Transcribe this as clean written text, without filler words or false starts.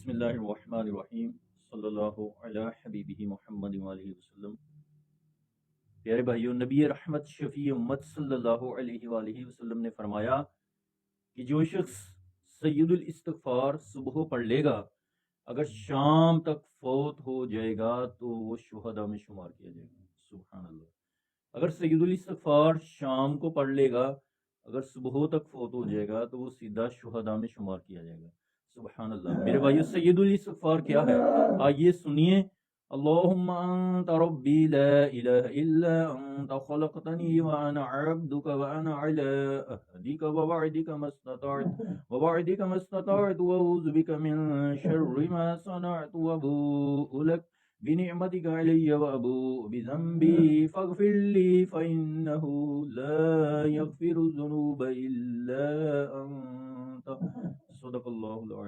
बिस्मिल्लाहिर्रहमानिर्रहीम सल्लल्लाहु अला हबीबिही मुहम्मद व आलिहि वसल्लम। प्यारे भाइयों, नबी रहमत शफ़ी उम्मत सल्लल्लाहु अलैहि वालैहि वसल्लम ने फरमाया कि जो शख्स सय्यदुल इस्तिग़फ़ार सुबह पढ़ लेगा, अगर शाम तक फौत हो जाएगा तो वो शुहदा में शुमार किया जाएगा। सुभान अल्लाह। अगर सय्यदुल इस्तिग़फ़ार शाम को पढ़ लेगा, अगर सुबह तक फौत हो जाएगा तो वो सीधा शुहदा में शुमार किया जाएगा। सुभान अल्लाह। मेरे भाइयों, सय्यदुल इस्तिग़फ़ार क्या है, आइए सुनिए। अल्लाहुम्मा अंता रब्बी ला इलाहा इल्ला अंता खलक़तनी व अना अब्दुका व अना अला अहदिका व वअदिका मस्ततअतु व अऊज़ु बिका मिन शर्रि मा सनअतु व अबूउ लक बिनिअमतिका अलैया व अबूउ बिज़ंबी फ़ग़फ़िर ली फ़इन्नहु ला यग़फ़िरुज़्ज़ुनूब इल्ला अंत। सदक़ल्लाहुल